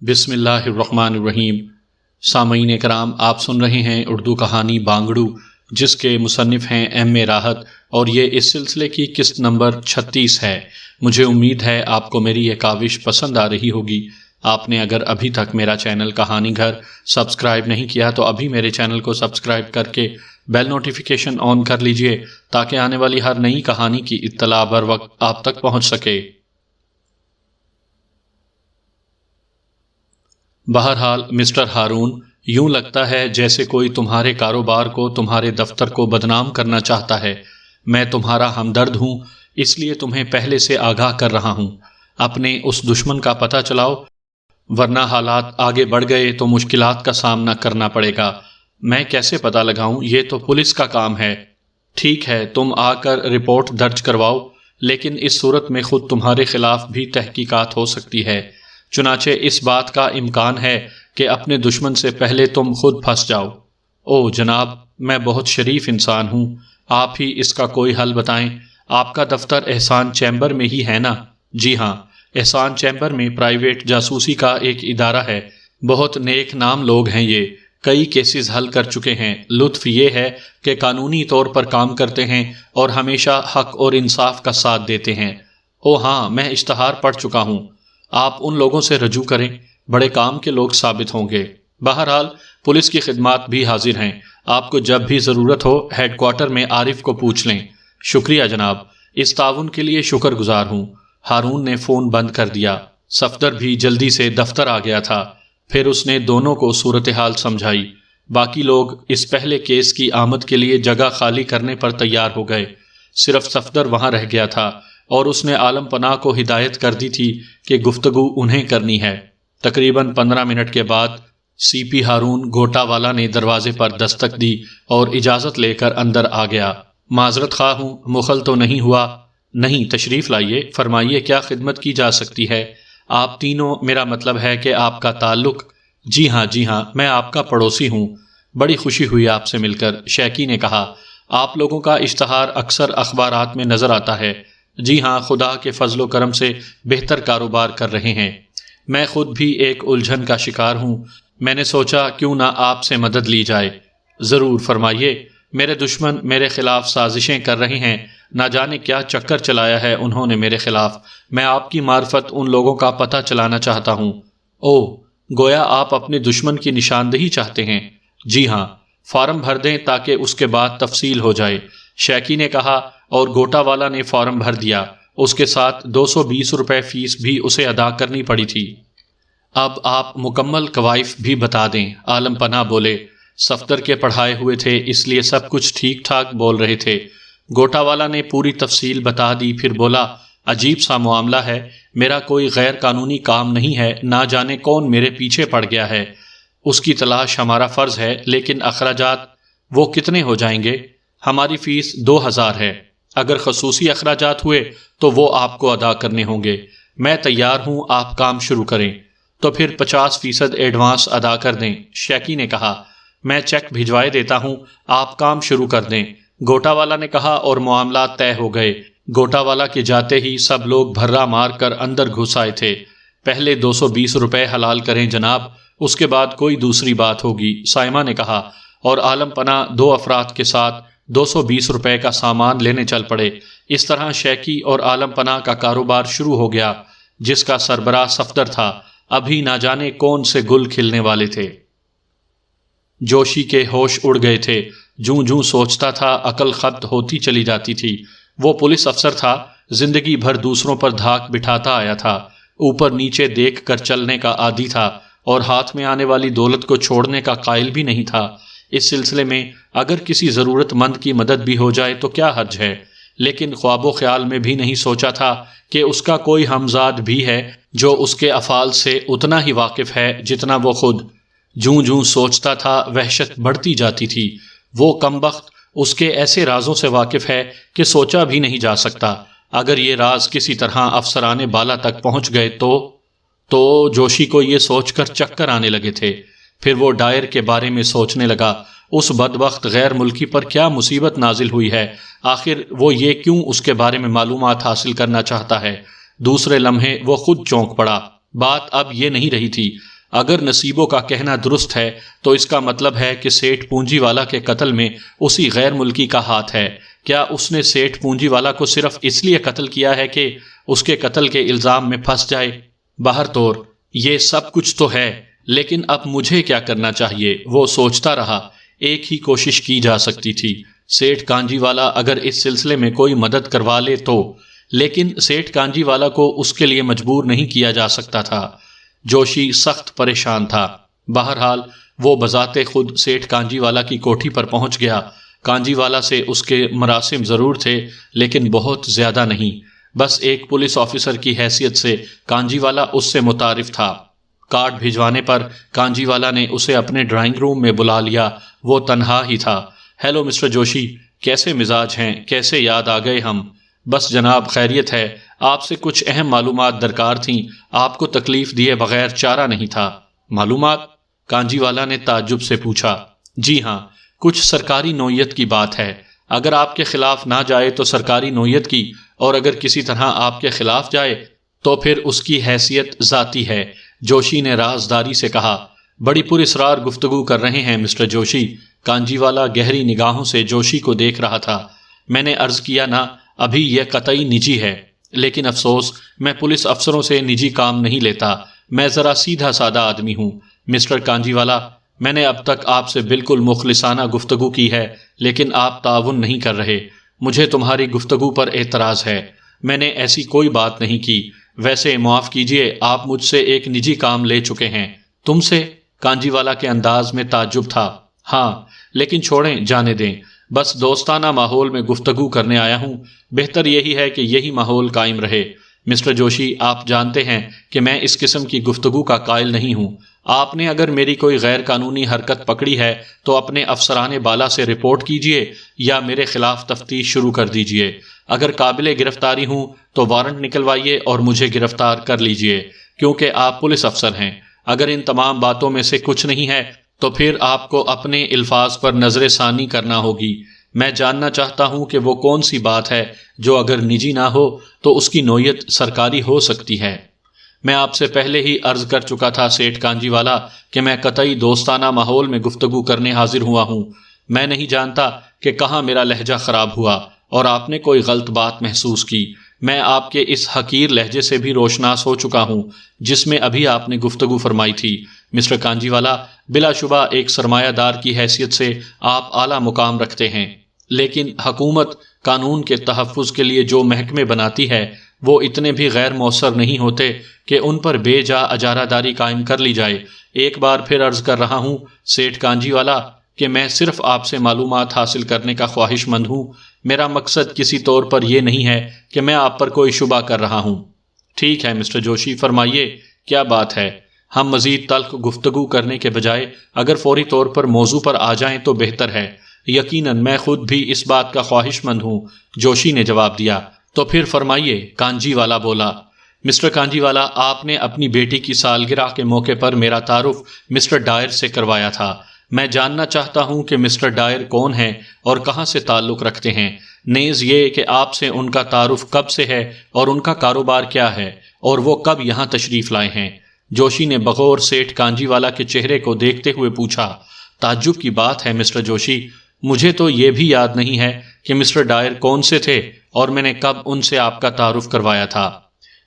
بسم اللہ الرحمن الرحیم۔ سامعین کرام، آپ سن رہے ہیں اردو کہانی بانگڑو، جس کے مصنف ہیں ایم اے راحت، اور یہ اس سلسلے کی قسط نمبر 36 ہے۔ مجھے امید ہے آپ کو میری یہ کاوش پسند آ رہی ہوگی۔ آپ نے اگر ابھی تک میرا چینل کہانی گھر سبسکرائب نہیں کیا تو ابھی میرے چینل کو سبسکرائب کر کے بیل نوٹیفیکیشن آن کر لیجئے تاکہ آنے والی ہر نئی کہانی کی اطلاع بر وقت آپ تک پہنچ سکے۔ بہرحال مسٹر ہارون، یوں لگتا ہے جیسے کوئی تمہارے کاروبار کو، تمہارے دفتر کو بدنام کرنا چاہتا ہے۔ میں تمہارا ہمدرد ہوں، اس لیے تمہیں پہلے سے آگاہ کر رہا ہوں۔ اپنے اس دشمن کا پتہ چلاؤ، ورنہ حالات آگے بڑھ گئے تو مشکلات کا سامنا کرنا پڑے گا۔ میں کیسے پتہ لگاؤں؟ یہ تو پولیس کا کام ہے۔ ٹھیک ہے، تم آ کر رپورٹ درج کرواؤ، لیکن اس صورت میں خود تمہارے خلاف بھی تحقیقات ہو سکتی ہے۔ چنانچہ اس بات کا امکان ہے کہ اپنے دشمن سے پہلے تم خود پھنس جاؤ۔ او جناب، میں بہت شریف انسان ہوں، آپ ہی اس کا کوئی حل بتائیں۔ آپ کا دفتر احسان چیمبر میں ہی ہے نا؟ جی ہاں، احسان چیمبر میں پرائیویٹ جاسوسی کا ایک ادارہ ہے۔ بہت نیک نام لوگ ہیں، یہ کئی کیسز حل کر چکے ہیں۔ لطف یہ ہے کہ قانونی طور پر کام کرتے ہیں اور ہمیشہ حق اور انصاف کا ساتھ دیتے ہیں۔ او ہاں، میں اشتہار پڑھ چکا ہوں۔ آپ ان لوگوں سے رجوع کریں، بڑے کام کے لوگ ثابت ہوں گے۔ بہرحال پولیس کی خدمات بھی حاضر ہیں، آپ کو جب بھی ضرورت ہو ہیڈ کوارٹر میں عارف کو پوچھ لیں۔ شکریہ جناب، اس تعاون کے لیے شکر گزار ہوں۔ ہارون نے فون بند کر دیا۔ صفدر بھی جلدی سے دفتر آ گیا تھا۔ پھر اس نے دونوں کو صورتحال سمجھائی۔ باقی لوگ اس پہلے کیس کی آمد کے لیے جگہ خالی کرنے پر تیار ہو گئے۔ صرف صفدر وہاں رہ گیا تھا اور اس نے عالم پناہ کو ہدایت کر دی تھی کہ گفتگو انہیں کرنی ہے۔ تقریباً 15 منٹ کے بعد سی پی ہارون گوٹا والا نے دروازے پر دستک دی اور اجازت لے کر اندر آ گیا۔ معذرت خواہ ہوں، مخل تو نہیں ہوا؟ نہیں، تشریف لائیے، فرمائیے کیا خدمت کی جا سکتی ہے؟ آپ تینوں، میرا مطلب ہے کہ آپ کا تعلق؟ جی ہاں، میں آپ کا پڑوسی ہوں۔ بڑی خوشی ہوئی آپ سے مل کر، شیکی نے کہا۔ آپ لوگوں کا اشتہار اکثر اخبارات میں نظر آتا ہے۔ جی ہاں، خدا کے فضل و کرم سے بہتر کاروبار کر رہے ہیں۔ میں خود بھی ایک الجھن کا شکار ہوں، میں نے سوچا کیوں نہ آپ سے مدد لی جائے۔ ضرور، فرمائیے۔ میرے دشمن میرے خلاف سازشیں کر رہے ہیں، نہ جانے کیا چکر چلایا ہے انہوں نے میرے خلاف۔ میں آپ کی معرفت ان لوگوں کا پتہ چلانا چاہتا ہوں۔ او، گویا آپ اپنے دشمن کی نشاندہی چاہتے ہیں؟ جی ہاں، فارم بھر دیں تاکہ اس کے بعد تفصیل ہو جائے، شیکی نے کہا، اور گوٹا والا نے فارم بھر دیا۔ اس کے ساتھ 220 روپے فیس بھی اسے ادا کرنی پڑی تھی۔ اب آپ مکمل کوائف بھی بتا دیں، عالم پناہ بولے۔ صفدر کے پڑھائے ہوئے تھے، اس لیے سب کچھ ٹھیک ٹھاک بول رہے تھے۔ گوٹا والا نے پوری تفصیل بتا دی، پھر بولا، عجیب سا معاملہ ہے، میرا کوئی غیر قانونی کام نہیں ہے، نہ جانے کون میرے پیچھے پڑ گیا ہے۔ اس کی تلاش ہمارا فرض ہے، لیکن اخراجات وہ کتنے ہو جائیں گے؟ ہماری فیس 2000 ہے، اگر خصوصی اخراجات ہوئے تو وہ آپ کو ادا کرنے ہوں گے۔ میں تیار ہوں، آپ کام شروع کریں۔ تو پھر 50% ایڈوانس ادا کر دیں، شیکی نے کہا۔ میں چیک بھجوائے دیتا ہوں، آپ کام شروع کر دیں، گوٹا والا نے کہا، اور معاملات طے ہو گئے۔ گوٹا والا کے جاتے ہی سب لوگ بھرا مار کر اندر گھس آئے تھے۔ پہلے 220 روپے حلال کریں جناب، اس کے بعد کوئی دوسری بات ہوگی، سائمہ نے کہا، اور عالم پناہ 2 افراد کے ساتھ 220 روپے کا سامان لینے چل پڑے۔ اس طرح شیکی اور عالم پناہ کا کاروبار شروع ہو گیا، جس کا سربراہ صفدر تھا۔ ابھی نہ جانے کون سے گل کھلنے والے تھے۔ جوشی کے ہوش اڑ گئے تھے، جوں جوں سوچتا تھا عقل ختم ہوتی چلی جاتی تھی۔ وہ پولیس افسر تھا، زندگی بھر دوسروں پر دھاک بٹھاتا آیا تھا، اوپر نیچے دیکھ کر چلنے کا عادی تھا، اور ہاتھ میں آنے والی دولت کو چھوڑنے کا قائل بھی نہیں تھا۔ اس سلسلے میں اگر کسی ضرورت مند کی مدد بھی ہو جائے تو کیا حرج ہے، لیکن خواب و خیال میں بھی نہیں سوچا تھا کہ اس کا کوئی ہمزاد بھی ہے جو اس کے افعال سے اتنا ہی واقف ہے جتنا وہ خود۔ جوں جوں سوچتا تھا وحشت بڑھتی جاتی تھی۔ وہ کمبخت اس کے ایسے رازوں سے واقف ہے کہ سوچا بھی نہیں جا سکتا۔ اگر یہ راز کسی طرح افسرانے بالا تک پہنچ گئے تو جوشی کو یہ سوچ کر چکر آنے لگے تھے۔ پھر وہ ڈائر کے بارے میں سوچنے لگا، اس بدبخت غیر ملکی پر کیا مصیبت نازل ہوئی ہے؟ آخر وہ یہ کیوں اس کے بارے میں معلومات حاصل کرنا چاہتا ہے؟ دوسرے لمحے وہ خود چونک پڑا۔ بات اب یہ نہیں رہی تھی، اگر نصیبوں کا کہنا درست ہے تو اس کا مطلب ہے کہ سیٹھ پونجی والا کے قتل میں اسی غیر ملکی کا ہاتھ ہے۔ کیا اس نے سیٹھ پونجی والا کو صرف اس لیے قتل کیا ہے کہ اس کے قتل کے الزام میں پھنس جائے؟ بہرطور یہ سب کچھ تو ہے، لیکن اب مجھے کیا کرنا چاہیے؟ وہ سوچتا رہا۔ ایک ہی کوشش کی جا سکتی تھی، سیٹھ کانجی والا اگر اس سلسلے میں کوئی مدد کروا لے تو، لیکن سیٹھ کانجی والا کو اس کے لیے مجبور نہیں کیا جا سکتا تھا۔ جوشی سخت پریشان تھا۔ بہرحال وہ بذات خود سیٹھ کانجی والا کی کوٹھی پر پہنچ گیا۔ کانجی والا سے اس کے مراسم ضرور تھے، لیکن بہت زیادہ نہیں۔ بس ایک پولیس آفیسر کی حیثیت سے کانجی والا اس سے متعارف تھا۔ کارڈ بھجوانے پر کانجی والا نے اسے اپنے ڈرائنگ روم میں بلا لیا۔ وہ تنہا ہی تھا۔ ہیلو مسٹر جوشی، کیسے مزاج ہیں؟ کیسے یاد آ گئے ہم؟ بس جناب خیریت ہے، آپ سے کچھ اہم معلومات درکار تھیں، آپ کو تکلیف دیے بغیر چارہ نہیں تھا۔ معلومات؟ کانجی والا نے تعجب سے پوچھا۔ جی ہاں، کچھ سرکاری نوعیت کی بات ہے۔ اگر آپ کے خلاف نہ جائے تو سرکاری نوعیت کی، اور اگر کسی طرح آپ کے خلاف جائے تو پھر اس کی حیثیت ذاتی ہے، جوشی نے رازداری سے کہا۔ بڑی پراسرار گفتگو کر رہے ہیں مسٹر جوشی۔ کانجی والا گہری نگاہوں سے جوشی کو دیکھ رہا تھا۔ میں نے عرض کیا نا، ابھی یہ قطعی نجی ہے، لیکن افسوس میں پولیس افسروں سے نجی کام نہیں لیتا۔ میں ذرا سیدھا سادہ آدمی ہوں۔ مسٹر کانجی والا، میں نے اب تک آپ سے بالکل مخلصانہ گفتگو کی ہے، لیکن آپ تعاون نہیں کر رہے۔ مجھے تمہاری گفتگو پر اعتراض ہے۔ میں نے ایسی کوئی بات نہیں کی۔ ویسے معاف کیجئے، آپ مجھ سے ایک نجی کام لے چکے ہیں۔ تم سے؟ کانجی والا کے انداز میں تعجب تھا۔ ہاں، لیکن چھوڑیں، جانے دیں۔ بس دوستانہ ماحول میں گفتگو کرنے آیا ہوں۔ بہتر یہی ہے کہ یہی ماحول قائم رہے۔ مسٹر جوشی، آپ جانتے ہیں کہ میں اس قسم کی گفتگو کا قائل نہیں ہوں۔ آپ نے اگر میری کوئی غیر قانونی حرکت پکڑی ہے تو اپنے افسران بالا سے رپورٹ کیجئے یا میرے خلاف تفتیش شروع کر دیجئے۔ اگر قابل گرفتاری ہوں تو وارنٹ نکلوائیے اور مجھے گرفتار کر لیجئے، کیونکہ آپ پولیس افسر ہیں۔ اگر ان تمام باتوں میں سے کچھ نہیں ہے تو پھر آپ کو اپنے الفاظ پر نظر ثانی کرنا ہوگی۔ میں جاننا چاہتا ہوں کہ وہ کون سی بات ہے جو اگر نجی نہ ہو تو اس کی نوعیت سرکاری ہو سکتی ہے۔ میں آپ سے پہلے ہی عرض کر چکا تھا سیٹھ کانجی والا کہ میں قطعی دوستانہ ماحول میں گفتگو کرنے حاضر ہوا ہوں۔ میں نہیں جانتا کہ کہاں میرا لہجہ خراب ہوا اور آپ نے کوئی غلط بات محسوس کی۔ میں آپ کے اس حقیر لہجے سے بھی روشناس ہو چکا ہوں جس میں ابھی آپ نے گفتگو فرمائی تھی۔ مسٹر کانجی والا، بلا شبہ ایک سرمایہ دار کی حیثیت سے آپ اعلیٰ مقام رکھتے ہیں، لیکن حکومت قانون کے تحفظ کے لیے جو محکمے بناتی ہے وہ اتنے بھی غیر مؤثر نہیں ہوتے کہ ان پر بے جا اجارہ داری قائم کر لی جائے۔ ایک بار پھر عرض کر رہا ہوں سیٹھ کانجی والا کہ میں صرف آپ سے معلومات حاصل کرنے کا خواہش مند ہوں۔ میرا مقصد کسی طور پر یہ نہیں ہے کہ میں آپ پر کوئی شبہ کر رہا ہوں۔ ٹھیک ہے مسٹر جوشی، فرمائیے کیا بات ہے؟ ہم مزید تلخ گفتگو کرنے کے بجائے اگر فوری طور پر موضوع پر آ جائیں تو بہتر ہے۔ یقیناً میں خود بھی اس بات کا خواہش مند ہوں، جوشی نے جواب دیا۔ تو پھر فرمائیے، کانجی والا بولا۔ مسٹر کانجی والا، آپ نے اپنی بیٹی کی سالگرہ کے موقع پر میرا تعارف مسٹر ڈائر سے کروایا تھا۔ میں جاننا چاہتا ہوں کہ مسٹر ڈائر کون ہیں اور کہاں سے تعلق رکھتے ہیں، نیز یہ کہ آپ سے ان کا تعارف کب سے ہے اور ان کا کاروبار کیا ہے اور وہ کب یہاں تشریف لائے ہیں۔ جوشی نے بغور سیٹھ کانجی والا کے چہرے کو دیکھتے ہوئے پوچھا۔ تعجب کی بات ہے مسٹر جوشی، مجھے تو یہ بھی یاد نہیں ہے کہ مسٹر ڈائر کون سے تھے اور میں نے کب ان سے آپ کا تعارف کروایا تھا۔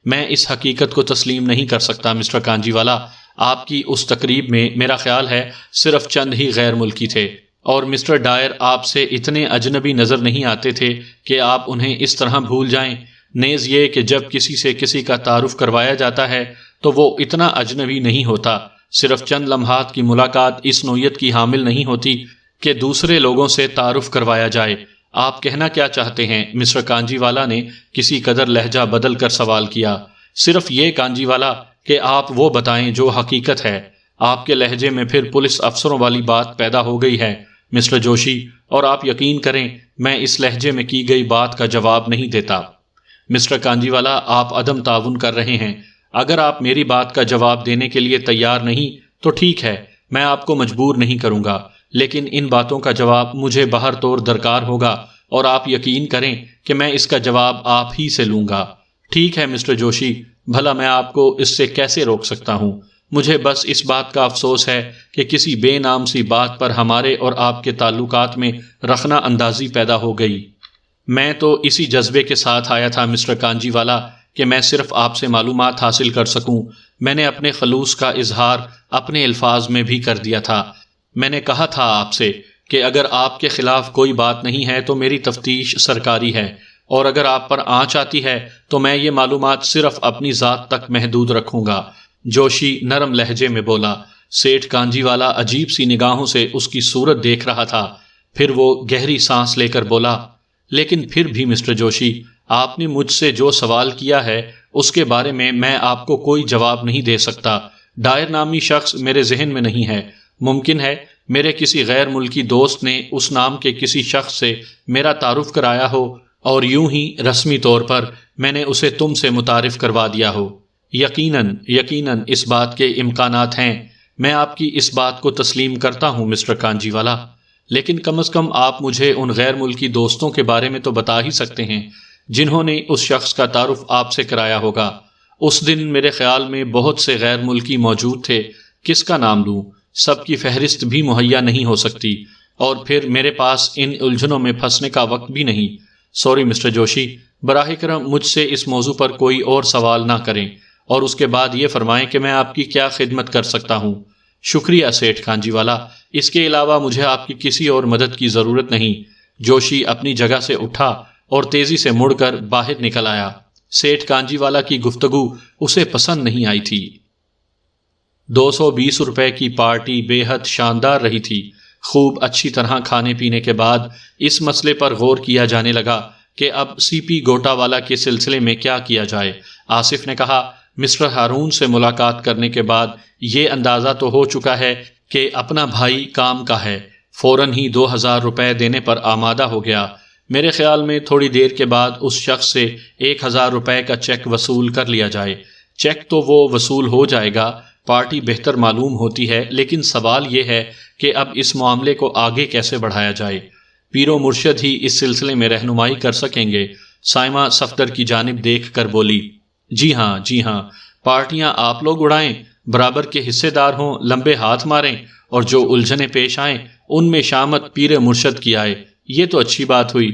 میں اس حقیقت کو تسلیم نہیں کر سکتا مسٹر کانجی والا۔ آپ کی اس تقریب میں میرا خیال ہے صرف چند ہی غیر ملکی تھے، اور مسٹر ڈائر آپ سے اتنے اجنبی نظر نہیں آتے تھے کہ آپ انہیں اس طرح بھول جائیں۔ نیز یہ کہ جب کسی سے کسی کا تعارف کروایا جاتا ہے تو وہ اتنا اجنبی نہیں ہوتا۔ صرف چند لمحات کی ملاقات اس نوعیت کی حامل نہیں ہوتی کہ دوسرے لوگوں سے تعارف کروایا جائے۔ آپ کہنا کیا چاہتے ہیں؟ مسٹر کانجی والا نے کسی قدر لہجہ بدل کر سوال کیا۔ صرف یہ کانجی والا کہ آپ وہ بتائیں جو حقیقت ہے۔ آپ کے لہجے میں پھر پولیس افسروں والی بات پیدا ہو گئی ہے مسٹر جوشی، اور آپ یقین کریں میں اس لہجے میں کی گئی بات کا جواب نہیں دیتا۔ مسٹر کانجی والا، آپ عدم تعاون کر رہے ہیں۔ اگر آپ میری بات کا جواب دینے کے لیے تیار نہیں تو ٹھیک ہے، میں آپ کو مجبور نہیں کروں گا، لیکن ان باتوں کا جواب مجھے بہر طور درکار ہوگا اور آپ یقین کریں کہ میں اس کا جواب آپ ہی سے لوں گا۔ ٹھیک ہے مسٹر جوشی، بھلا میں آپ کو اس سے کیسے روک سکتا ہوں؟ مجھے بس اس بات کا افسوس ہے کہ کسی بے نام سی بات پر ہمارے اور آپ کے تعلقات میں رخنہ اندازی پیدا ہو گئی۔ میں تو اسی جذبے کے ساتھ آیا تھا مسٹر کانجی والا کہ میں صرف آپ سے معلومات حاصل کر سکوں۔ میں نے اپنے خلوص کا اظہار اپنے الفاظ میں بھی کر دیا تھا۔ میں نے کہا تھا آپ سے کہ اگر آپ کے خلاف کوئی بات نہیں ہے تو میری تفتیش سرکاری ہے، اور اگر آپ پر آنچ آتی ہے تو میں یہ معلومات صرف اپنی ذات تک محدود رکھوں گا۔ جوشی نرم لہجے میں بولا۔ سیٹھ کانجی والا عجیب سی نگاہوں سے اس کی صورت دیکھ رہا تھا، پھر وہ گہری سانس لے کر بولا، لیکن پھر بھی مسٹر جوشی، آپ نے مجھ سے جو سوال کیا ہے اس کے بارے میں آپ کو کوئی جواب نہیں دے سکتا۔ ڈائر نامی شخص میرے ذہن میں نہیں ہے۔ ممکن ہے میرے کسی غیر ملکی دوست نے اس نام کے کسی شخص سے میرا تعارف کرایا ہو اور یوں ہی رسمی طور پر میں نے اسے تم سے متعارف کروا دیا ہو۔ یقیناً اس بات کے امکانات ہیں۔ میں آپ کی اس بات کو تسلیم کرتا ہوں مسٹر کانجی والا، لیکن کم از کم آپ مجھے ان غیر ملکی دوستوں کے بارے میں تو بتا ہی سکتے ہیں جنہوں نے اس شخص کا تعارف آپ سے کرایا ہوگا۔ اس دن میرے خیال میں بہت سے غیر ملکی موجود تھے، کس کا نام لوں؟ سب کی فہرست بھی مہیا نہیں ہو سکتی، اور پھر میرے پاس ان الجھنوں میں پھنسنے کا وقت بھی نہیں۔ سوری مسٹر جوشی، براہ کرم مجھ سے اس موضوع پر کوئی اور سوال نہ کریں، اور اس کے بعد یہ فرمائیں کہ میں آپ کی کیا خدمت کر سکتا ہوں۔ شکریہ سیٹھ کانجی والا، اس کے علاوہ مجھے آپ کی کسی اور مدد کی ضرورت نہیں۔ جوشی اپنی جگہ سے اٹھا اور تیزی سے مڑ کر باہر نکل آیا۔ سیٹھ کانجی والا کی گفتگو اسے پسند نہیں آئی تھی۔ 220 روپے کی پارٹی بے حد شاندار رہی تھی۔ خوب اچھی طرح کھانے پینے کے بعد اس مسئلے پر غور کیا جانے لگا کہ اب سی پی گوٹا والا کے سلسلے میں کیا کیا جائے۔ آصف نے کہا، مسٹر ہارون سے ملاقات کرنے کے بعد یہ اندازہ تو ہو چکا ہے کہ اپنا بھائی کام کا ہے۔ فوراً ہی 2000 روپے دینے پر آمادہ ہو گیا۔ میرے خیال میں تھوڑی دیر کے بعد اس شخص سے 1000 روپے کا چیک وصول کر لیا جائے۔ چیک تو وہ وصول ہو جائے گا، پارٹی بہتر معلوم ہوتی ہے، لیکن سوال یہ ہے کہ اب اس معاملے کو آگے کیسے بڑھایا جائے۔ پیر و مرشد ہی اس سلسلے میں رہنمائی کر سکیں گے۔ سائمہ صفدر کی جانب دیکھ کر بولی، جی ہاں، پارٹیاں آپ لوگ اڑائیں، برابر کے حصے دار ہوں، لمبے ہاتھ ماریں، اور جو الجھنیں پیش آئیں ان میں شامت پیر مرشد کی آئے۔ یہ تو اچھی بات ہوئی،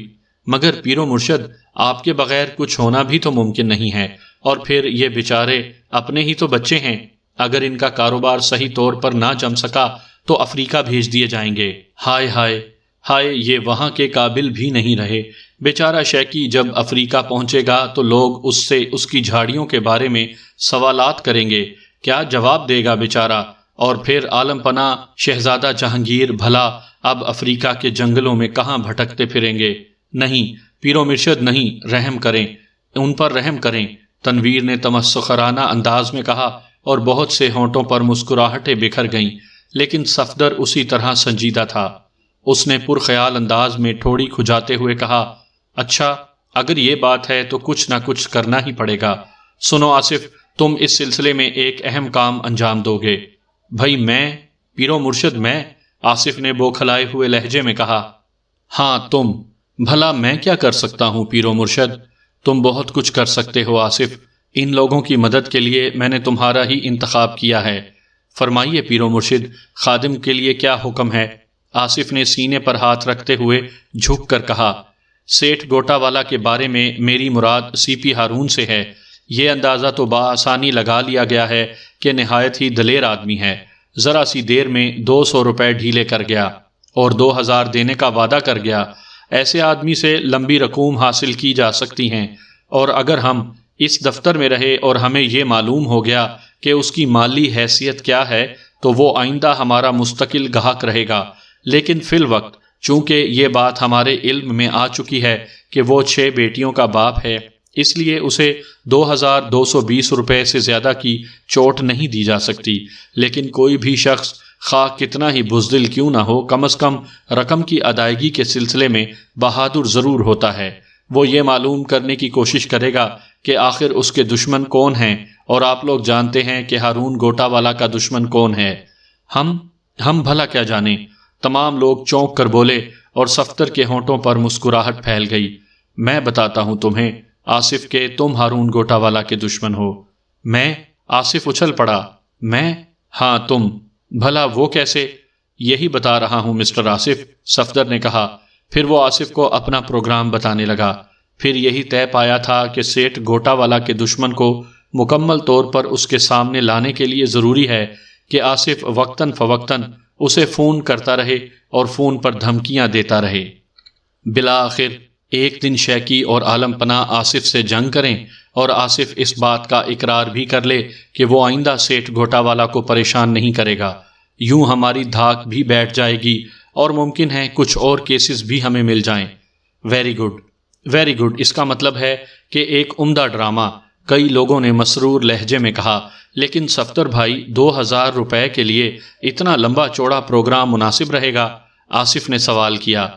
مگر پیر و مرشد، آپ کے بغیر کچھ ہونا بھی تو ممکن نہیں ہے، اور پھر یہ بیچارے اپنے ہی تو بچے ہیں۔ اگر ان کا کاروبار صحیح طور پر نہ جم سکا تو افریقہ بھیج دیے جائیں گے۔ ہائے، یہ وہاں کے قابل بھی نہیں رہے۔ بیچارہ شیکی جب افریقہ پہنچے گا تو لوگ اس سے اس کی جھاڑیوں کے بارے میں سوالات کریں گے، کیا جواب دے گا بیچارہ؟ اور پھر عالم پناہ شہزادہ جہانگیر بھلا اب افریقہ کے جنگلوں میں کہاں بھٹکتے پھریں گے؟ نہیں پیرو مرشد، نہیں، رحم کریں، ان پر رحم کریں، تنویر نے تمسخرانہ انداز میں کہا، اور بہت سے ہونٹوں پر مسکراہٹیں بکھر گئیں، لیکن صفدر اسی طرح سنجیدہ تھا۔ اس نے پرخیال انداز میں ٹھوڑی کھجاتے ہوئے کہا، اچھا اگر یہ بات ہے تو کچھ نہ کچھ کرنا ہی پڑے گا۔ سنو آصف، تم اس سلسلے میں ایک اہم کام انجام دو گے۔ بھائی میں؟ پیرو مرشد میں؟ آصف نے بوکھلائے ہوئے لہجے میں کہا۔ ہاں تم۔ بھلا میں کیا کر سکتا ہوں پیرو مرشد؟ تم بہت کچھ کر سکتے ہو آصف، ان لوگوں کی مدد کے لیے میں نے تمہارا ہی انتخاب کیا ہے۔ فرمائیے پیرو مرشد، خادم کے لیے کیا حکم ہے؟ آصف نے سینے پر ہاتھ رکھتے ہوئے جھک کر کہا، سیٹھ گوٹا والا کے بارے میں میری مراد سی پی ہارون سے ہے۔ یہ اندازہ تو بآسانی لگا لیا گیا ہے کہ نہایت ہی دلیر آدمی ہے۔ ذرا سی دیر میں 200 روپے ڈھیلے کر گیا اور 2000 دینے کا وعدہ کر گیا۔ ایسے آدمی سے لمبی رقوم حاصل کی جا سکتی ہیں، اور اگر ہم اس دفتر میں رہے اور ہمیں یہ معلوم ہو گیا کہ اس کی مالی حیثیت کیا ہے تو وہ آئندہ ہمارا مستقل گاہک رہے گا۔ لیکن فی الوقت چونکہ یہ بات ہمارے علم میں آ چکی ہے کہ وہ 6 بیٹیوں کا باپ ہے، اس لیے اسے 2220 روپے سے زیادہ کی چوٹ نہیں دی جا سکتی۔ لیکن کوئی بھی شخص خواہ کتنا ہی بزدل کیوں نہ ہو، کم از کم رقم کی ادائیگی کے سلسلے میں بہادر ضرور ہوتا ہے۔ وہ یہ معلوم کرنے کی کوشش کرے گا کہ آخر اس کے دشمن کون ہیں، اور آپ لوگ جانتے ہیں کہ ہارون گوٹا والا کا دشمن کون ہے۔ ہم بھلا کیا جانیں؟ تمام لوگ چونک کر بولے اور صفدر کے ہونٹوں پر مسکراہٹ پھیل گئی۔ میں بتاتا ہوں تمہیں آصف کہ تم ہارون گوٹا والا کے دشمن ہو۔ میں؟ آصف اچھل پڑا۔ میں؟ ہاں تم۔ بھلا وہ کیسے؟ یہی بتا رہا ہوں مسٹر آصف، صفدر نے کہا۔ پھر وہ آصف کو اپنا پروگرام بتانے لگا۔ پھر یہی طے پایا تھا کہ سیٹھ گوٹا والا کے دشمن کو مکمل طور پر اس کے سامنے لانے کے لیے ضروری ہے کہ آصف وقتاً فوقتاً اسے فون کرتا رہے اور فون پر دھمکیاں دیتا رہے۔ بالآخر ایک دن شیکی اور عالم پناہ آصف سے جنگ کریں اور آصف اس بات کا اقرار بھی کر لے کہ وہ آئندہ سیٹھ گھوٹا والا کو پریشان نہیں کرے گا۔ یوں ہماری دھاک بھی بیٹھ جائے گی اور ممکن ہے کچھ اور کیسز بھی ہمیں مل جائیں۔ ویری گڈ، ویری گڈ، اس کا مطلب ہے کہ ایک عمدہ ڈرامہ، کئی لوگوں نے مسرور لہجے میں کہا۔ لیکن صفدر بھائی، 2000 روپے کے لیے اتنا لمبا چوڑا پروگرام مناسب رہے گا؟ آصف نے سوال کیا۔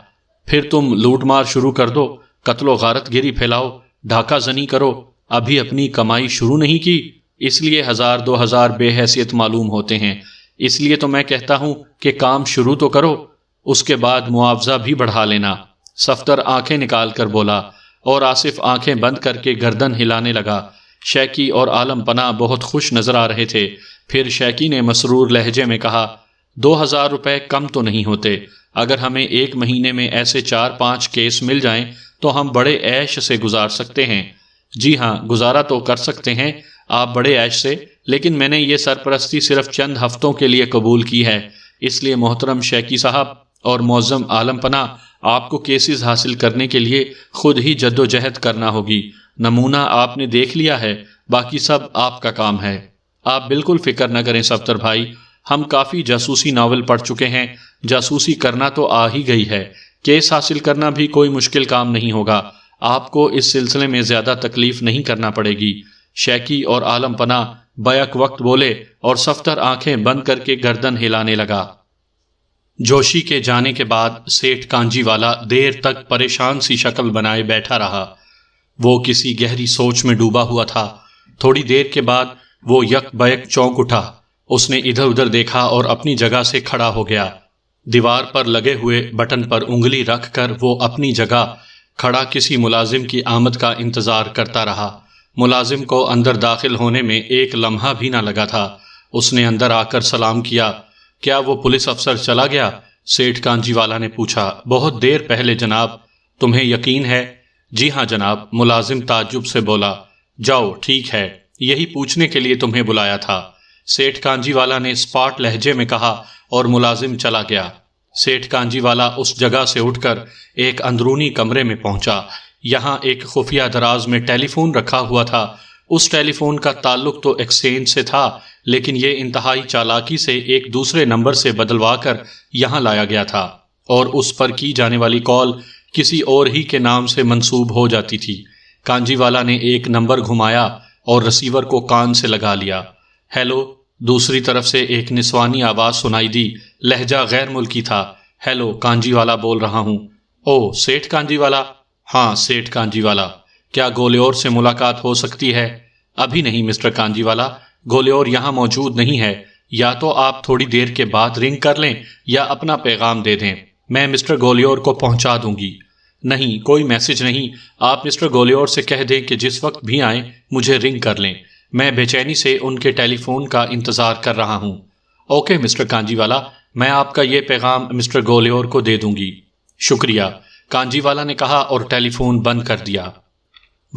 پھر تم لوٹ مار شروع کر دو، قتل و غارت گیری پھیلاؤ، ڈھاکہ زنی کرو۔ ابھی اپنی کمائی شروع نہیں کی، اس لیے 1000-2000 بے حیثیت معلوم ہوتے ہیں۔ اس لیے تو میں کہتا ہوں کہ کام شروع تو کرو، اس کے بعد معاوضہ بھی بڑھا لینا۔ صفدر آنکھیں نکال کر بولا اور آصف آنکھیں بند کر کے گردن ہلانے لگا۔ شیکی اور عالم پناہ بہت خوش نظر آ رہے تھے۔ پھر شیکی نے مسرور لہجے میں کہا، 2000 روپے کم تو نہیں ہوتے۔ اگر ہمیں ایک مہینے میں ایسے 4-5 کیس مل جائیں تو ہم بڑے عیش سے گزار سکتے ہیں۔ جی ہاں، گزارا تو کر سکتے ہیں آپ بڑے عیش سے، لیکن میں نے یہ سرپرستی صرف چند ہفتوں کے لیے قبول کی ہے۔ اس لیے محترم شیکی صاحب اور معظم عالم پناہ، آپ کو کیسز حاصل کرنے کے لیے خود ہی جد و جہد کرنا ہوگی۔ نمونہ آپ نے دیکھ لیا ہے، باقی سب آپ کا کام ہے۔ آپ بالکل فکر نہ کریں صفدر بھائی، ہم کافی جاسوسی ناول پڑھ چکے ہیں، جاسوسی کرنا تو آ ہی گئی ہے، کیس حاصل کرنا بھی کوئی مشکل کام نہیں ہوگا۔ آپ کو اس سلسلے میں زیادہ تکلیف نہیں کرنا پڑے گی۔ شیکی اور عالم پناہ بیک وقت بولے اور صفدر آنکھیں بند کر کے گردن ہلانے لگا۔ جوشی کے جانے کے بعد سیٹھ کانجی والا دیر تک پریشان سی شکل بنائے بیٹھا رہا۔ وہ کسی گہری سوچ میں ڈوبا ہوا تھا۔ تھوڑی دیر کے بعد وہ یک بیک چونک اٹھا۔ اس نے ادھر ادھر دیکھا اور اپنی جگہ سے کھڑا ہو گیا۔ دیوار پر لگے ہوئے بٹن پر انگلی رکھ کر وہ اپنی جگہ کھڑا کسی ملازم کی آمد کا انتظار کرتا رہا۔ ملازم کو اندر داخل ہونے میں ایک لمحہ بھی نہ لگا تھا۔ اس نے اندر آ کر سلام کیا۔ کیا وہ پولیس افسر چلا گیا؟ سیٹھ کانجی والا نے پوچھا۔ بہت دیر پہلے جناب۔ تمہیں یقین ہے؟ جی ہاں جناب، ملازم تعجب سے بولا۔ جاؤ، ٹھیک ہے، یہی پوچھنے کے لیے تمہیں بلایا تھا، سیٹھ کانجی والا نے اسپاٹ لہجے میں کہا اور ملازم چلا گیا۔ سیٹھ کانجی والا اس جگہ سے اٹھ کر ایک اندرونی کمرے میں پہنچا۔ یہاں ایک خفیہ دراز میں ٹیلی فون رکھا ہوا تھا۔ اس ٹیلی فون کا تعلق تو ایکسچینج سے تھا، لیکن یہ انتہائی چالاکی سے ایک دوسرے نمبر سے بدلوا کر یہاں لایا گیا تھا اور اس پر کی جانے والی کال کسی اور ہی کے نام سے منسوب ہو جاتی تھی۔ کانجی والا نے ایک نمبر گھمایا اور رسیور کو کان سے لگا لیا۔ ہیلو، دوسری طرف سے ایک نسوانی آواز سنائی دی، لہجہ غیر ملکی تھا۔ ہیلو، کانجی والا بول رہا ہوں۔ او، سیٹھ کانجی والا؟ ہاں، سیٹھ کانجی والا۔ کیا گولیور سے ملاقات ہو سکتی ہے؟ ابھی نہیں مسٹر کانجی والا، گولیور یہاں موجود نہیں ہے۔ یا تو آپ تھوڑی دیر کے بعد رنگ کر لیں یا اپنا پیغام دے دیں، میں مسٹر گولیور کو پہنچا دوں گی۔ نہیں، کوئی میسج نہیں، آپ مسٹر گولیور سے کہہ دیں کہ جس وقت بھی آئیں مجھے رنگ کر لیں، میں بے چینی سے ان کے ٹیلی فون کا انتظار کر رہا ہوں۔ اوکے مسٹر کانجی والا، میں آپ کا یہ پیغام مسٹر گولیور کو دے دوں گی۔ شکریہ، کانجی والا نے کہا اور ٹیلی فون بند کر دیا۔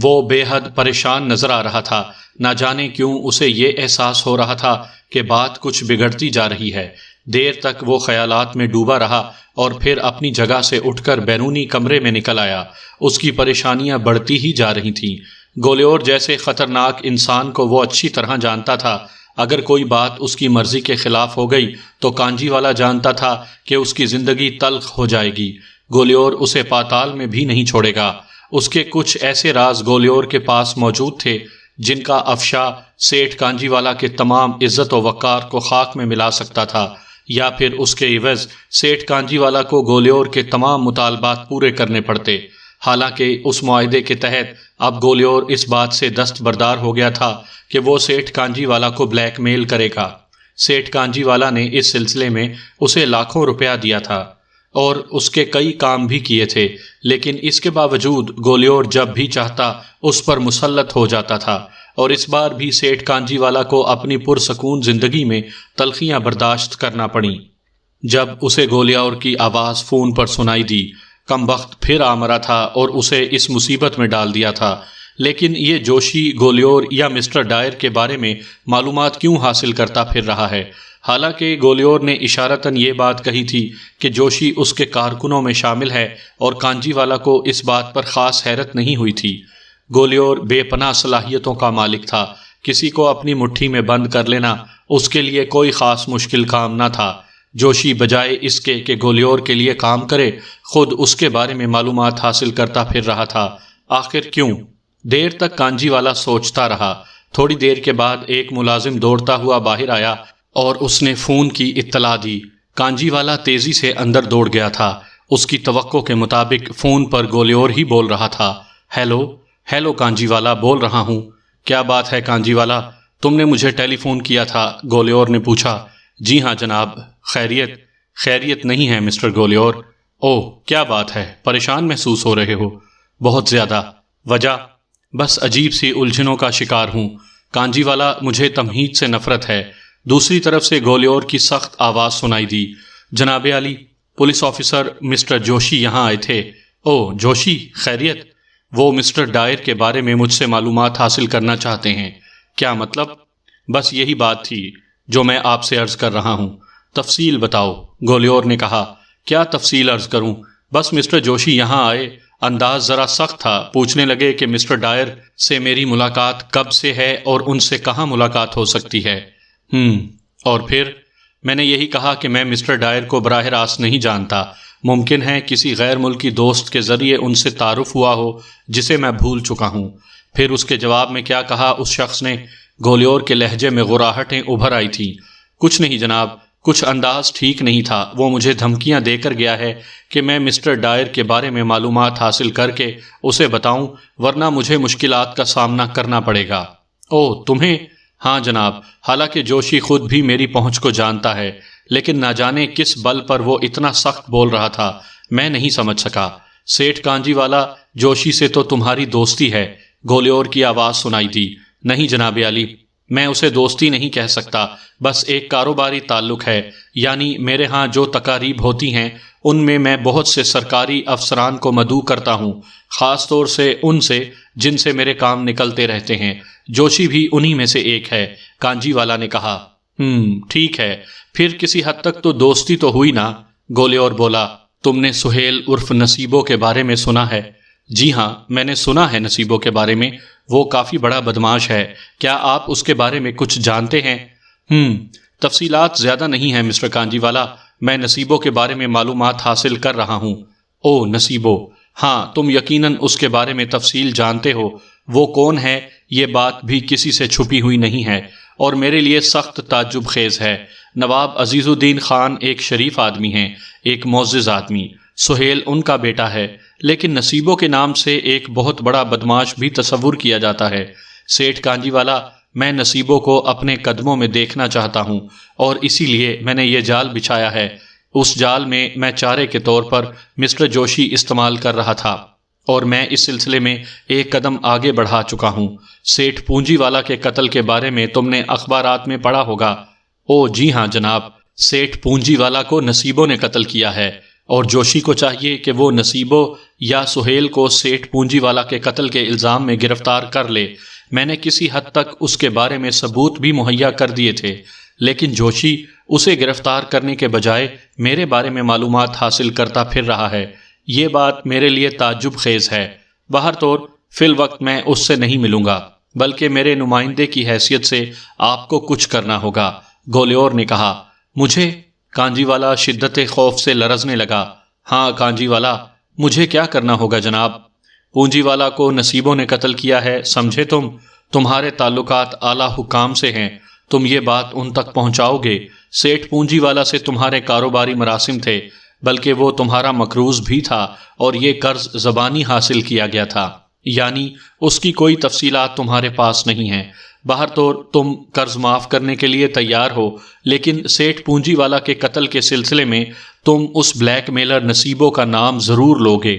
وہ بے حد پریشان نظر آ رہا تھا۔ نہ جانے کیوں اسے یہ احساس ہو رہا تھا کہ بات کچھ بگڑتی جا رہی ہے۔ دیر تک وہ خیالات میں ڈوبا رہا اور پھر اپنی جگہ سے اٹھ کر بیرونی کمرے میں نکل آیا۔ اس کی پریشانیاں بڑھتی ہی جا رہی تھیں۔ گولیور جیسے خطرناک انسان کو وہ اچھی طرح جانتا تھا۔ اگر کوئی بات اس کی مرضی کے خلاف ہو گئی تو کانجی والا جانتا تھا کہ اس کی زندگی تلخ ہو جائے گی۔ گولیور اسے پاتال میں بھی نہیں چھوڑے گا۔ اس کے کچھ ایسے راز گولیور کے پاس موجود تھے جن کا افشا سیٹھ کانجی والا کے تمام عزت و وقار کو خاک میں ملا سکتا تھا، یا پھر اس کے عوض سیٹھ کانجی والا کو گولیور کے تمام مطالبات پورے کرنے پڑتے۔ حالانکہ اس معاہدے کے تحت اب گولیور اس بات سے دستبردار ہو گیا تھا کہ وہ سیٹھ کانجی والا کو بلیک میل کرے گا۔ سیٹھ کانجی والا نے اس سلسلے میں اسے لاکھوں روپیہ دیا تھا اور اس کے کئی کام بھی کیے تھے، لیکن اس کے باوجود گولیور جب بھی چاہتا اس پر مسلط ہو جاتا تھا اور اس بار بھی سیٹھ کانجی والا کو اپنی پرسکون زندگی میں تلخیاں برداشت کرنا پڑیں۔ جب اسے گولیور کی آواز فون پر سنائی دی، کم بخت پھر آ مرا تھا اور اسے اس مصیبت میں ڈال دیا تھا۔ لیکن یہ جوشی گولیور یا مسٹر ڈائر کے بارے میں معلومات کیوں حاصل کرتا پھر رہا ہے؟ حالانکہ گولیور نے اشارتاً یہ بات کہی تھی کہ جوشی اس کے کارکنوں میں شامل ہے، اور کانجی والا کو اس بات پر خاص حیرت نہیں ہوئی تھی۔ گولیور بے پناہ صلاحیتوں کا مالک تھا، کسی کو اپنی مٹھی میں بند کر لینا اس کے لیے کوئی خاص مشکل کام نہ تھا۔ جوشی بجائے اس کے کہ گولیور کے لیے کام کرے، خود اس کے بارے میں معلومات حاصل کرتا پھر رہا تھا۔ آخر کیوں؟ دیر تک کانجی والا سوچتا رہا۔ تھوڑی دیر کے بعد ایک ملازم دوڑتا ہوا باہر آیا اور اس نے فون کی اطلاع دی۔ کانجی والا تیزی سے اندر دوڑ گیا تھا۔ اس کی توقع کے مطابق فون پر گولیور ہی بول رہا تھا۔ ہیلو کانجی والا بول رہا ہوں۔ کیا بات ہے کانجی والا، تم نے مجھے ٹیلی فون کیا تھا؟ گولیور نے پوچھا۔ جی ہاں جناب۔ خیریت نہیں ہے مسٹر گولیور؟ اوہ کیا بات ہے، پریشان محسوس ہو رہے ہو؟ بہت زیادہ۔ وجہ؟ بس عجیب سی الجھنوں کا شکار ہوں کانجی والا، مجھے تمہید سے نفرت ہے۔ دوسری طرف سے گولیور کی سخت آواز سنائی دی۔ جناب عالی، پولیس آفیسر مسٹر جوشی یہاں آئے تھے۔ اوہ جوشی، خیریت؟ وہ مسٹر ڈائر کے بارے میں مجھ سے معلومات حاصل کرنا چاہتے ہیں۔ کیا مطلب؟ بس یہی بات تھی جو میں آپ سے عرض کر رہا ہوں۔ تفصیل بتاؤ، گولیور نے کہا۔ کیا تفصیل عرض کروں؟ بس مسٹر جوشی یہاں آئے، انداز ذرا سخت تھا، پوچھنے لگے کہ مسٹر ڈائر سے میری ملاقات کب سے ہے اور ان سے کہاں ملاقات ہو سکتی ہے۔ اور پھر میں نے یہی کہا کہ میں مسٹر ڈائر کو براہ راست نہیں جانتا، ممکن ہے کسی غیر ملکی دوست کے ذریعے ان سے تعارف ہوا ہو جسے میں بھول چکا ہوں۔ پھر اس کے جواب میں کیا کہا اس شخص نے؟ گولیور کے لہجے میں غراہٹیں ابھر آئی تھیں۔ کچھ نہیں جناب، کچھ انداز ٹھیک نہیں تھا۔ وہ مجھے دھمکیاں دے کر گیا ہے کہ میں مسٹر ڈائر کے بارے میں معلومات حاصل کر کے اسے بتاؤں، ورنہ مجھے مشکلات کا سامنا کرنا پڑے گا۔ اوہ تمہیں؟ ہاں جناب، حالانکہ جوشی خود بھی میری پہنچ کو جانتا ہے، لیکن نہ جانے کس بل پر وہ اتنا سخت بول رہا تھا، میں نہیں سمجھ سکا۔ سیٹھ کانجی والا، جوشی سے تو تمہاری دوستی ہے؟ گولیور کی آواز سنائی دی۔ نہیں جناب عالی، میں اسے دوستی نہیں کہہ سکتا، بس ایک کاروباری تعلق ہے۔ یعنی میرے ہاں جو تقاریب ہوتی ہیں ان میں میں بہت سے سرکاری افسران کو مدعو کرتا ہوں، خاص طور سے ان سے جن سے میرے کام نکلتے رہتے ہیں۔ جوشی بھی انہی میں سے ایک ہے، کانجی والا نے کہا۔ ٹھیک ہے، پھر کسی حد تک تو دوستی تو ہوئی نا؟ گولیور بولا۔ تم نے سہیل عرف نصیبو کے بارے میں سنا ہے؟ جی ہاں، میں نے سنا ہے نصیبو کے بارے میں، وہ کافی بڑا بدماش ہے۔ کیا آپ اس کے بارے میں کچھ جانتے ہیں؟ تفصیلات زیادہ نہیں ہیں مسٹر کانجی والا، میں نصیبو کے بارے میں معلومات حاصل کر رہا ہوں۔ او نصیبو، ہاں تم یقیناً اس کے بارے میں تفصیل جانتے ہو۔ وہ کون ہے یہ بات بھی کسی سے چھپی ہوئی نہیں ہے، اور میرے لیے سخت تعجب خیز ہے۔ نواب عزیز الدین خان ایک شریف آدمی ہیں، ایک معزز آدمی۔ سہیل ان کا بیٹا ہے، لیکن نصیبو کے نام سے ایک بہت بڑا بدماش بھی تصور کیا جاتا ہے۔ سیٹھ کانجی والا، میں نصیبو کو اپنے قدموں میں دیکھنا چاہتا ہوں، اور اسی لیے میں نے یہ جال بچھایا ہے۔ اس جال میں میں چارے کے طور پر مسٹر جوشی استعمال کر رہا تھا، اور میں اس سلسلے میں ایک قدم آگے بڑھا چکا ہوں۔ سیٹھ پونجی والا کے قتل کے بارے میں تم نے اخبارات میں پڑھا ہوگا۔ او جی ہاں جناب، سیٹھ پونجی والا کو نصیبو نے قتل کیا ہے، اور جوشی کو چاہیے کہ وہ نصیبو یا سہیل کو سیٹھ پونجی والا کے قتل کے الزام میں گرفتار کر لے۔ میں نے کسی حد تک اس کے بارے میں ثبوت بھی مہیا کر دیے تھے، لیکن جوشی اسے گرفتار کرنے کے بجائے میرے بارے میں معلومات حاصل کرتا پھر رہا ہے۔ یہ بات میرے لیے تعجب خیز ہے۔ بہر طور فی الوقت میں اس سے نہیں ملوں گا، بلکہ میرے نمائندے کی حیثیت سے آپ کو کچھ کرنا ہوگا، گولیور نے کہا۔ مجھے؟ کانجی والا شدت خوف سے لرزنے لگا۔ ہاں کانجی والا، مجھے کیا کرنا ہوگا جناب؟ پونجی والا کو نصیبوں نے قتل کیا ہے، سمجھے تم؟ تمہارے تعلقات اعلیٰ حکام سے ہیں، تم یہ بات ان تک پہنچاؤ گے۔ سیٹھ پونجی والا سے تمہارے کاروباری مراسم تھے، بلکہ وہ تمہارا مقروض بھی تھا، اور یہ قرض زبانی حاصل کیا گیا تھا، یعنی اس کی کوئی تفصیلات تمہارے پاس نہیں ہیں۔ بہر طور تم قرض معاف کرنے کے لیے تیار ہو، لیکن سیٹھ پونجی والا کے قتل کے سلسلے میں تم اس بلیک میلر نصیبو کا نام ضرور لوگے۔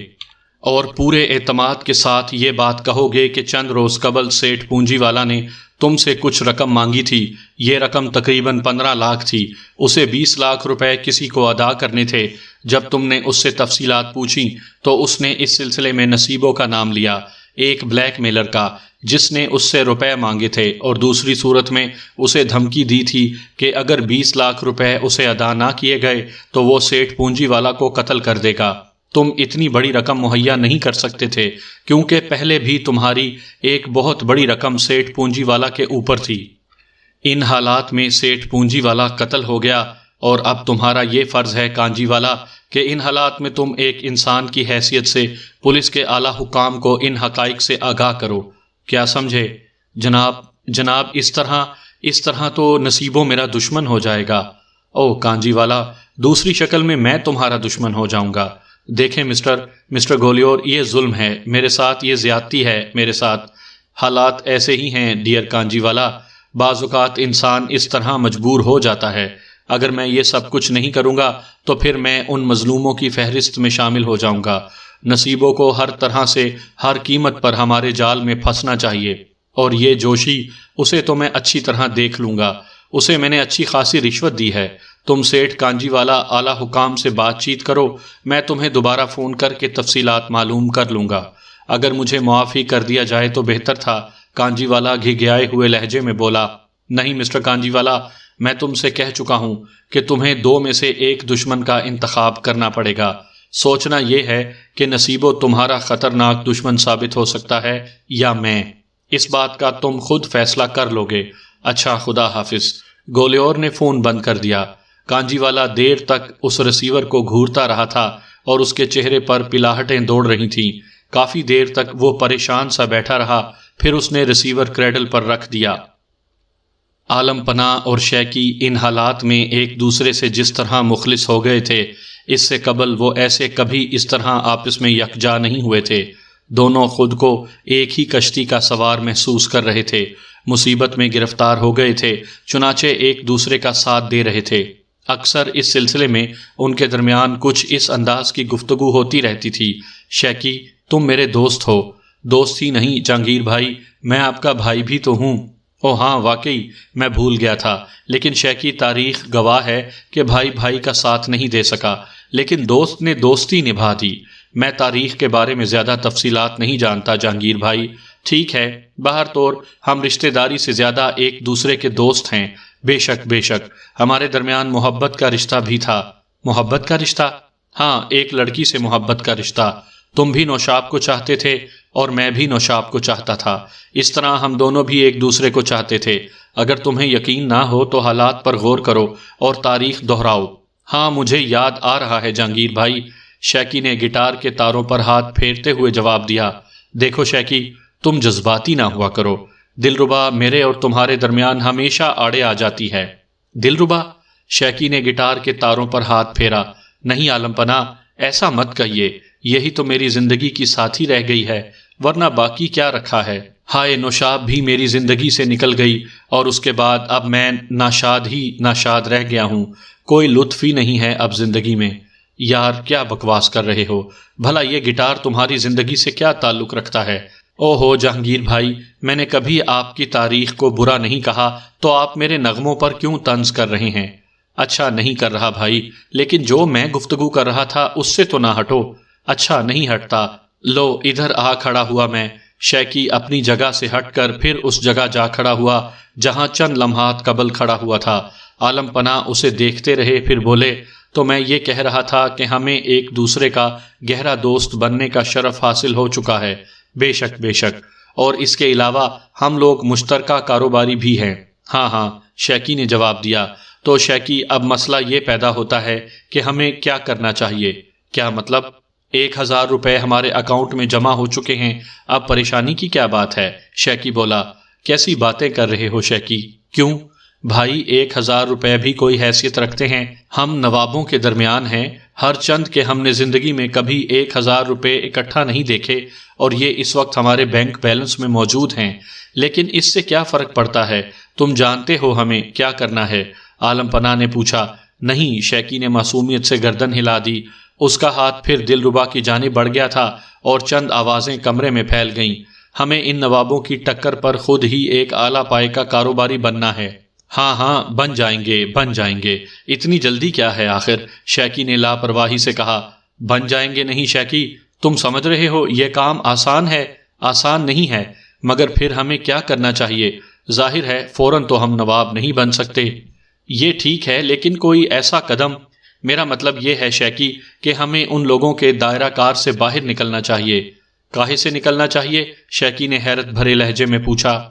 اور پورے اعتماد کے ساتھ یہ بات کہو گے کہ چند روز قبل سیٹھ پونجی والا نے تم سے کچھ رقم مانگی تھی، یہ رقم تقریباً 15 لاکھ تھی، اسے 20 لاکھ روپے کسی کو ادا کرنے تھے۔ جب تم نے اس سے تفصیلات پوچھی تو اس نے اس سلسلے میں نصیبوں کا نام لیا، ایک بلیک میلر کا جس نے اس سے روپے مانگے تھے، اور دوسری صورت میں اسے دھمکی دی تھی کہ اگر 20 لاکھ روپے اسے ادا نہ کیے گئے تو وہ سیٹھ پونجی والا کو قتل کر دے گا۔ تم اتنی بڑی رقم مہیا نہیں کر سکتے تھے کیونکہ پہلے بھی تمہاری ایک بہت بڑی رقم سیٹھ پونجی والا کے اوپر تھی۔ ان حالات میں سیٹھ پونجی والا قتل ہو گیا، اور اب تمہارا یہ فرض ہے کانجی والا کہ ان حالات میں تم ایک انسان کی حیثیت سے پولیس کے اعلیٰ حکام کو ان حقائق سے آگاہ کرو۔ کیا سمجھے؟ جناب اس طرح تو نصیبوں میرا دشمن ہو جائے گا۔ او کانجی والا، دوسری شکل میں تمہارا دشمن ہو جاؤں گا۔ دیکھیں مسٹر گولیور، یہ ظلم ہے میرے ساتھ، یہ زیادتی ہے میرے ساتھ۔ حالات ایسے ہی ہیں ڈیئر کانجی والا، بعض اوقات انسان اس طرح مجبور ہو جاتا ہے۔ اگر میں یہ سب کچھ نہیں کروں گا تو پھر میں ان مظلوموں کی فہرست میں شامل ہو جاؤں گا۔ نصیبوں کو ہر طرح سے ہر قیمت پر ہمارے جال میں پھنسنا چاہیے، اور یہ جوشی، اسے تو میں اچھی طرح دیکھ لوں گا، اسے میں نے اچھی خاصی رشوت دی ہے۔ تم سیٹھ کانجی والا اعلیٰ حکام سے بات چیت کرو، میں تمہیں دوبارہ فون کر کے تفصیلات معلوم کر لوں گا۔ اگر مجھے معافی کر دیا جائے تو بہتر تھا، کانجی والا گھگھیائے ہوئے لہجے میں بولا۔ نہیں مسٹر کانجی والا، میں تم سے کہہ چکا ہوں کہ تمہیں دو میں سے ایک دشمن کا انتخاب کرنا پڑے گا۔ سوچنا یہ ہے کہ نصیبو تمہارا خطرناک دشمن ثابت ہو سکتا ہے یا میں، اس بات کا تم خود فیصلہ کر لو گے۔ اچھا، خدا حافظ۔ گولیور نے فون بند کر دیا۔ کانجی والا دیر تک اس ریسیور کو گھورتا رہا تھا اور اس کے چہرے پر پلاہٹیں دوڑ رہی تھیں۔ کافی دیر تک وہ پریشان سا بیٹھا رہا، پھر اس نے ریسیور کریڈل پر رکھ دیا۔ عالم پناہ اور شیکی ان حالات میں ایک دوسرے سے جس طرح مخلص ہو گئے تھے، اس سے قبل وہ ایسے کبھی اس طرح آپس میں یکجا نہیں ہوئے تھے۔ دونوں خود کو ایک ہی کشتی کا سوار محسوس کر رہے تھے، مصیبت میں گرفتار ہو گئے تھے، چنانچہ ایک دوسرے کا ساتھ دے رہے تھے۔ اکثر اس سلسلے میں ان کے درمیان کچھ اس انداز کی گفتگو ہوتی رہتی تھی: شیکی، تم میرے دوست ہو۔ دوست ہی نہیں جہانگیر بھائی، میں آپ کا بھائی بھی تو ہوں۔ او ہاں، واقعی میں بھول گیا تھا، لیکن شیکی تاریخ گواہ ہے کہ بھائی بھائی کا ساتھ نہیں دے سکا، لیکن دوست نے دوستی نبھا دی۔ میں تاریخ کے بارے میں زیادہ تفصیلات نہیں جانتا جہانگیر بھائی۔ ٹھیک ہے، باہر طور ہم رشتہ داری سے زیادہ ایک دوسرے کے دوست ہیں۔ بے شک بے شک، ہمارے درمیان محبت کا رشتہ بھی تھا۔ محبت کا رشتہ؟ ہاں، ایک لڑکی سے محبت کا رشتہ۔ تم بھی نوشاب کو چاہتے تھے اور میں بھی نوشاب کو چاہتا تھا، اس طرح ہم دونوں بھی ایک دوسرے کو چاہتے تھے۔ اگر تمہیں یقین نہ ہو تو حالات پر غور کرو اور تاریخ دہراؤ۔ ہاں، مجھے یاد آ رہا ہے جہانگیر بھائی، شیکی نے گٹار کے تاروں پر ہاتھ پھیرتے ہوئے جواب دیا۔ دیکھو شیکی، تم جذباتی نہ ہوا کرو، دلربا میرے اور تمہارے درمیان ہمیشہ آڑے آ جاتی ہے۔ دلربا؟ شیکی نے گٹار کے تاروں پر ہاتھ پھیرا۔ نہیں عالم پناہ، ایسا مت کہیے، یہی تو میری زندگی کی ساتھی رہ گئی ہے، ورنہ باقی کیا رکھا ہے۔ ہائے، نوشاب بھی میری زندگی سے نکل گئی، اور اس کے بعد اب میں ناشاد ہی ناشاد رہ گیا ہوں، کوئی لطف ہی نہیں ہے اب زندگی میں۔ یار کیا بکواس کر رہے ہو، بھلا یہ گٹار تمہاری زندگی سے کیا تعلق رکھتا ہے؟ او ہو جہانگیر بھائی، میں نے کبھی آپ کی تاریخ کو برا نہیں کہا، تو آپ میرے نغموں پر کیوں طنز کر رہے ہیں؟ اچھا، نہیں کر رہا بھائی، لیکن جو میں گفتگو کر رہا تھا اس سے تو نہ ہٹو۔ اچھا، نہیں ہٹتا، لو ادھر آ کھڑا ہوا میں۔ شیکی اپنی جگہ سے ہٹ کر پھر اس جگہ جا کھڑا ہوا جہاں چند لمحات قبل کھڑا ہوا تھا۔ عالم پناہ اسے دیکھتے رہے، پھر بولے، تو میں یہ کہہ رہا تھا کہ ہمیں ایک دوسرے کا گہرا دوست بننے کا شرف حاصل ہو چکا ہے۔ بے شک بے شک، اور اس کے علاوہ ہم لوگ مشترکہ کاروباری بھی ہیں۔ ہاں ہاں، شیکی نے جواب دیا۔ تو شیکی، اب مسئلہ یہ پیدا ہوتا ہے کہ ہمیں کیا کرنا چاہیے؟ کیا مطلب؟ 1000 روپے ہمارے اکاؤنٹ میں جمع ہو چکے ہیں، اب پریشانی کی کیا بات ہے؟ شیکی بولا۔ کیسی باتیں کر رہے ہو شیکی؟ کیوں بھائی، 1000 روپے بھی کوئی حیثیت رکھتے ہیں؟ ہم نوابوں کے درمیان ہیں، ہر چند کہ ہم نے زندگی میں کبھی 1000 روپے اکٹھا نہیں دیکھے، اور یہ اس وقت ہمارے بینک بیلنس میں موجود ہیں، لیکن اس سے کیا فرق پڑتا ہے؟ تم جانتے ہو ہمیں کیا کرنا ہے؟ عالم پناہ نے پوچھا۔ نہیں، شیکی نے معصومیت سے گردن ہلا دی۔ اس کا ہاتھ پھر دلربا کی جانب بڑھ گیا تھا اور چند آوازیں کمرے میں پھیل گئیں۔ ہمیں ان نوابوں کی ٹکر پر خود ہی ایک اعلیٰ پائے کا کاروباری بننا ہے۔ ہاں ہاں، بن جائیں گے بن جائیں گے، اتنی جلدی کیا ہے آخر؟ شیکی نے لاپرواہی سے کہا۔ بن جائیں گے نہیں شیکی، تم سمجھ رہے ہو یہ کام آسان ہے؟ آسان نہیں ہے، مگر پھر ہمیں کیا کرنا چاہیے؟ ظاہر ہے فوراً تو ہم نواب نہیں بن سکتے۔ یہ ٹھیک ہے، لیکن کوئی ایسا قدم، میرا مطلب یہ ہے شیکی کہ ہمیں ان لوگوں کے دائرہ کار سے باہر نکلنا چاہیے۔ کاہے سے نکلنا چاہیے؟ شیکی نے حیرت بھرے لہجے میں پوچھا۔